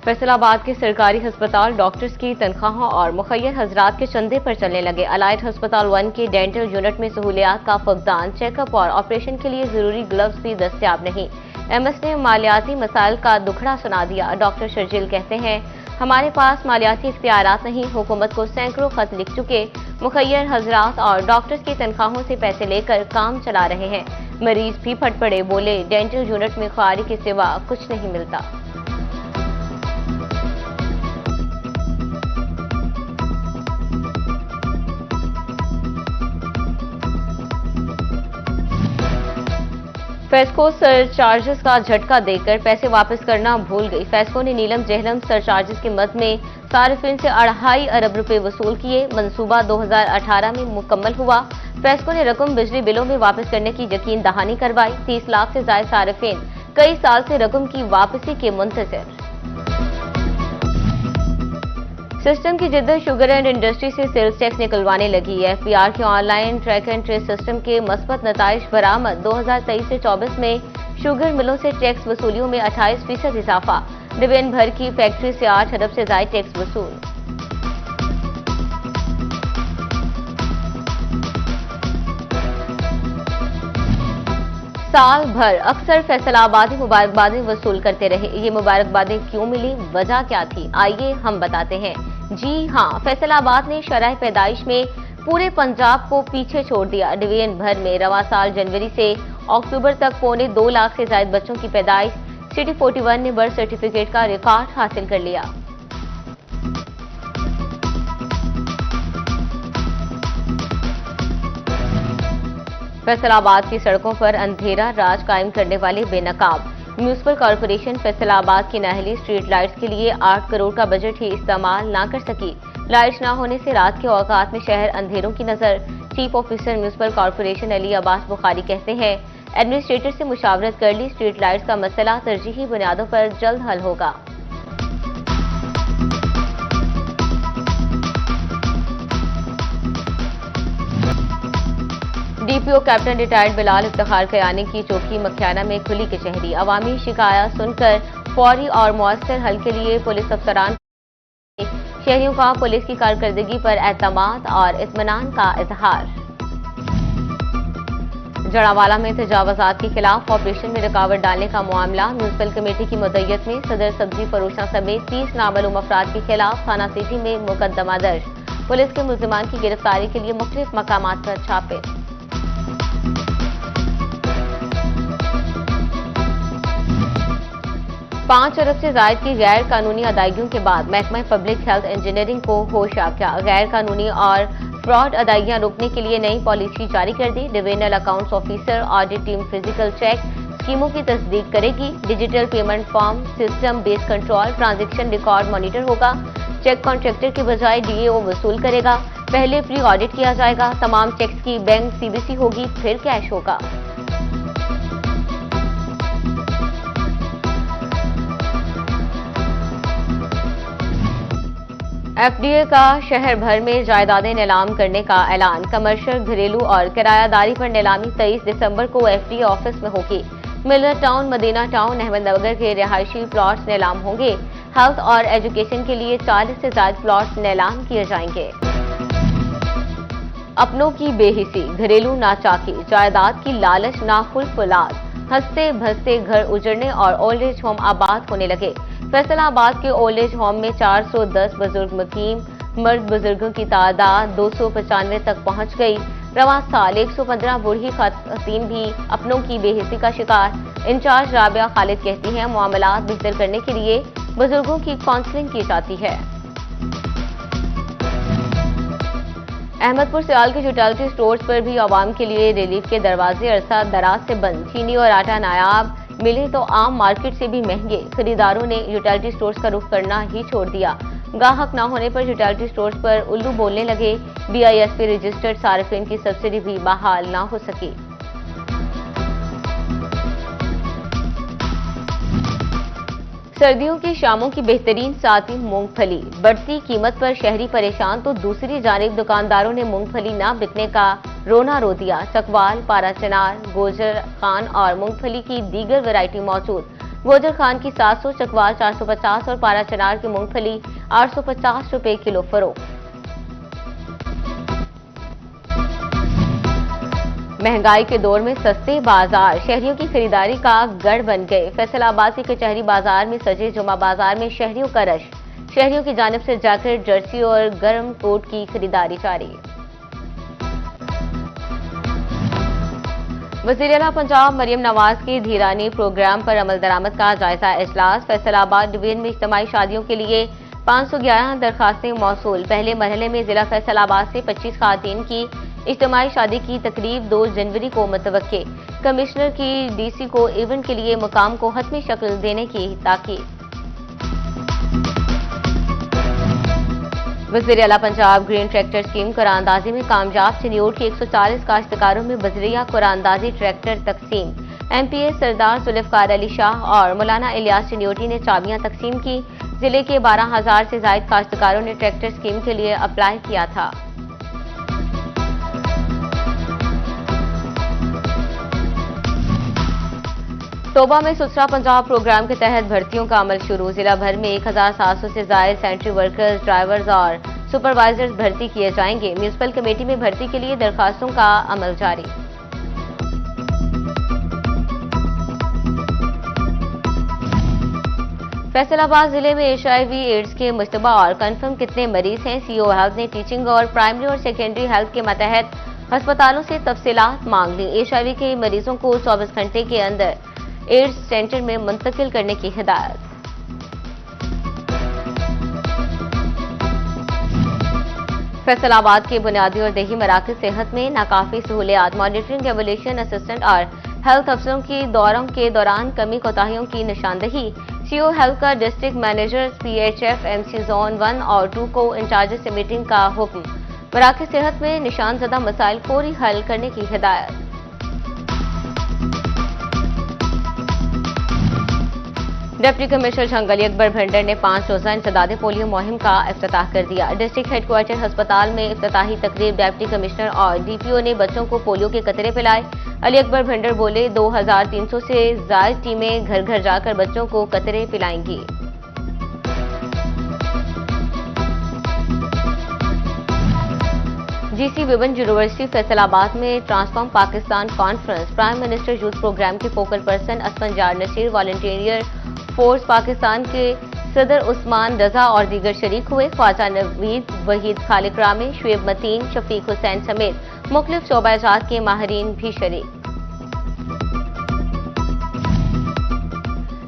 फैसलाबाद के सरकारी अस्पताल डॉक्टर्स की तनख्वाहों और मुखय्यर हजरात के चंदे पर चलने लगे। अलाइड अस्पताल 1 के डेंटल यूनिट में सहूलियात का फकदान, चेकअप और ऑपरेशन के लिए जरूरी ग्लव्स भी दस्तियाब नहीं। एमएस ने मालियाती मसाइल का दुखड़ा सुना दिया। डॉक्टर शर्जील कहते हैं, हमारे पास मालियाती इख्तियारात नहीं, हुकूमत को सैकड़ों खत लिख चुके, मुखय्यर हजरात और डॉक्टर्स की तनख्वाहों से पैसे लेकर काम चला रहे हैं। मरीज भी फट पड़े, बोले डेंटल यूनिट में ख्वारी के सिवा कुछ नहीं मिलता। फेस्को सरचार्जेस का झटका देकर पैसे वापस करना भूल गई। फेस्को ने नीलम जहलम सरचार्जेस के मद में सार्फिन से 2.5 अरब रुपए वसूल किए। मंसूबा 2018 में मुकम्मल हुआ। फेस्को ने रकम बिजली बिलों में वापस करने की यकीन दहानी करवाई। 30 लाख से ज्यादा सार्फिन कई साल से रकम की वापसी के मुंतज़िर। सिस्टम की जिद्दत शुगर एंड इंडस्ट्री से सेल्स टैक्स निकलवाने लगी। एफबीआर के online track and trace system के मस्बत नताइज बरामद। 2023 से 24 में शुगर मिलों से टैक्स वसूलियों में 28% इजाफा। डिवीजन भर की फैक्ट्री से 8 अरब से ज्यादा टैक्स वसूल। साल भर अक्सर फैसलाबादी मुबारकबादें वसूल करते रहे। ये मुबारकबादें क्यों मिली, वजह क्या थी, आइए हम बताते हैं। जी हां, फैसलाबाद ने शरह पैदाइश में पूरे पंजाब को पीछे छोड़ दिया। डिवीजन भर में रवा साल जनवरी से अक्टूबर तक 2.25 लाख से ज्यादा बच्चों की पैदाइश। सिटी 41 ने बर्थ सर्टिफिकेट का रिकॉर्ड हासिल कर लिया। फैसलाबाद की सड़कों पर अंधेरा राज कायम करने वाले बेनकाब। म्यूनिसिपल कॉर्पोरेशन फैसलाबाद की नाहली स्ट्रीट लाइट्स के लिए 8 करोड़ का बजट ही इस्तेमाल ना कर सकी। लाइट्स ना होने से रात के औकात में शहर अंधेरों की नजर। Chief officer municipal corporation Ali Abbas Bukhari कहते हैं, एडमिनिस्ट्रेटर से मुशावरत कर ली, स्ट्रीट लाइट्स का मसला तरजीही बुनियादों पर जल्द हल होगा। DPO captain retired Bilal Iftikhar Kayani की चौकी मखियाना में खुली कचहरी। अवामी शिकायत सुनकर फौरी और मौसर हल के लिए पुलिस अफसरान, शहरियों का पुलिस की कारकर्दगी पर एतमाद और इत्मीनान का इजहार। जड़ावाला में तजावुजात के खिलाफ ऑपरेशन में रुकावट डालने का मामला। म्यूनिसिपल कमेटी की मुद्दत में सदर सब्जी फरोशा समेत 30 नामालूम अफराद के खिलाफ थाना सिटी में मुकदमा दर्ज। पुलिस के मुल्जिमान की गिरफ्तारी के लिए मुख्तलिफ मकामात पर छापे। 5 अरब से जायद की गैर कानूनी अदायगियों के बाद महकमा पब्लिक हेल्थ इंजीनियरिंग को होश आ गया। गैर कानूनी और फ्रॉड अदायगियां रोकने के लिए नई पॉलिसी जारी कर दी। Divisional accounts officer audit team physical check स्कीमों की तस्दीक करेगी। Digital payment form system based control transaction record monitor होगा। चेक कॉन्ट्रैक्टर की बजाय डीएओ वसूल करेगा। पहले प्री ऑडिट किया जाएगा। तमाम चेक्स की बैंक सीबीसी होगी, फिर कैश होगा। एफडीए का शहर भर में जायदादें नीलाम करने का ऐलान। कमर्शियल, घरेलू और किरायादारी पर नीलामी 23 दिसंबर को एफडीए ऑफिस में होगी। Miller town, Madina town, Ahmednagar के रिहायशी प्लॉट्स नीलाम होंगे। हेल्थ और एजुकेशन के लिए 40 से ज्यादा प्लॉट्स नीलाम किए जाएंगे। अपनों की बेहिसी, घरेलू नाचाकी, जायदाद की लालच नाखुलफुलाद, हंसते भसते घर उजड़ने और ओल्ड एज होम आबाद होने लगे। फैसलाबाद के ओल्ड एज होम में 410 बुजुर्ग मुकीम। मर्द बुजुर्गों की तादाद 295 तक पहुंच गई। रवा साल 115 बूढ़ी खवातीन भी अपनों की बेहिसी का शिकार। इंचार्ज राबिया खालिद कहती हैं, मामलात बेहतर करने के लिए बुजुर्गों की काउंसलिंग की जाती है। अहमदपुर सियाल के यूटिलिटी स्टोर्स पर भी आवाम के लिए रिलीफ के दरवाजे अरसा दराज से बंद। चीनी और आटा नायाब मिले तो आम मार्केट से भी महंगे। खरीदारों ने यूटिलिटी स्टोर्स का रुख करना ही छोड़ दिया। गाहक ना होने पर यूटिलिटी स्टोर्स पर उल्लू बोलने लगे। बीआईएसपी रजिस्टर्ड सार्फिन की सब्सिडी भी बहाल ना हो सकी। सर्दियों की शामों की बेहतरीन साथी मूंगफली। बढ़ती कीमत पर शहरी परेशान तो दूसरी जानिब दुकानदारों ने मूंगफली ना बिकने का रोना रो दिया। चकवाल, पारा चनार, गोजर खान और मूंगफली की दीगर वैरायटी मौजूद। गोजर खान की 700, चकवाल 450 और पारा चनार की मूंगफली 850 रुपए किलो फरोख्त। महंगाई के दौर में सस्ते बाजार शहरियों की खरीदारी का गढ़ बन गए। फैसलाबाद के कचहरी बाजार में सजे जुमा बाजार में शहरियों का रश। शहरियों की जानिब से जैकेट, जर्सी और गर्म कोट की खरीदारी जारी। वज़ीर आला पंजाब मरियम नवाज की धीरानी प्रोग्राम पर अमल दरामद का जायजा इजलास। फैसलाबाद डिवीजन में इज्तिमाई शादियों के लिए 511 दरखास्तें मौसूल। पहले मरहले में जिला फैसलाबाद से 25 खातीन की इज्तिमाई शादी की तकरीब 2 जनवरी को मुतवक्के। कमिश्नर की डीसी को इवेंट के लिए मुकाम को हतमी शक्ल देने की ताकीद। वज़ीर आला पंजाब ग्रीन ट्रैक्टर स्कीम कुरानंदाजी में कामयाब। चिन्योट के 140 काश्तकारों में बजरिया कुरानंदाजी ट्रैक्टर तकसीम। MPA सरदार जुल्फकार अली शाह और मौलाना इलियास चिन्योटी ने चाबियां तकसीम की। जिले के 12,000 से जायद काश्तकारों ने ट्रैक्टर स्कीम के लिए अप्लाई किया था। तोबा में सुथरा पंजाब प्रोग्राम के तहत भर्तियों का अमल शुरू। जिला भर में 1,700 से जायद सेंट्री वर्कर्स, ड्राइवर्स और सुपरवाइजर्स भर्ती किए जाएंगे। म्यूनिसिपल कमेटी में भर्ती के लिए दरखास्तों का अमल जारी। फैसलाबाद जिले में HIV एड्स के मुश्तबा और कन्फर्म कितने मरीज हैं। CO हेल्थ ने टीचिंग और प्राइमरी और सेकेंडरी हेल्थ के मतहत अस्पतालों से तफसीलात मांग ली। HIV के मरीजों को 24 घंटे के अंदर एड्स सेंटर में मुंतकिल करने की हिदायत। फैसलाबाद के बुनियादी और देही मराकज़ सेहत में नाकाफी सहूलियात। मॉनिटरिंग, एवोल्यूशन असिस्टेंट और हेल्थ अफसरों की दौरों के दौरान कमी कोताहियों की निशानदही। CO हेल्थ का district manager CHF MC zone 1 और 2 को इंचार्ज से मीटिंग का हुक्म। मराकज़ सेहत में निशानजदा मसाइल फौरी हल करने की हिदायत। डिप्टी कमिश्नर झंग अली अकबर भंडर ने 5 रोजा इंसदादे पोलियो मुहिम का इफ्तिताह कर दिया। डिस्ट्रिक्ट हेडक्वार्टर अस्पताल में इफ्तिताही तकरीब डिप्टी कमिश्नर और DPO ने बच्चों को पोलियो के कतरे पिलाए। अली अकबर भंडर बोले 2300 से जायद टीमें घर घर जाकर बच्चों को कतरे पिलाएंगी। GC विबन यूनिवर्सिटी फैसलाबाद में transform Pakistan conference. Prime minister youth program के focal person Asfandyar Naseer, volunteer force Pakistan के सदर उस्मान रजा और दीगर शरीक हुए। ख्वाजा नवीद, वहीद खालिक रामे, शुएब मतीन, शफीक हुसैन समेत मुख्तलिफ शोबाजात के माहिरीन भी शरीक।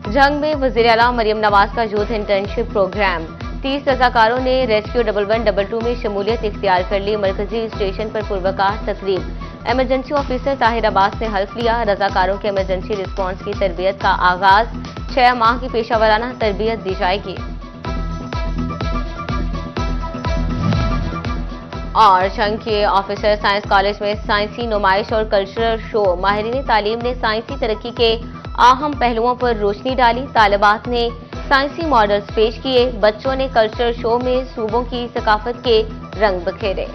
जंग में वज़ीर आला मरियम नवाज का यूथ इंटर्नशिप प्रोग्राम। 30 रजाकारों ने रेस्क्यू 1122 में शमूलियत इख्तियार कर ली। मरकजी स्टेशन पर पुरवकार तकरीब। इमरजेंसी ऑफिसर ताहिर अब्बास ने हल्फ लिया। रजाकारों के इमरजेंसी रिस्पॉन्स की तरबियत का आगाज। 6 माह की पेशावराना तरबियत दी जाएगी। और जंग के ऑफिसर साइंस कॉलेज में साइंसी नुमाइश और कल्चरल शो। माहिरीन तालीम ने साइंसी तरक्की के अहम पहलुओं पर रोशनी डाली। तालिबात ने साइंसी मॉडल्स पेश किए। बच्चों ने कल्चरल शो में सूबों की सकाफत के रंग बखेरे।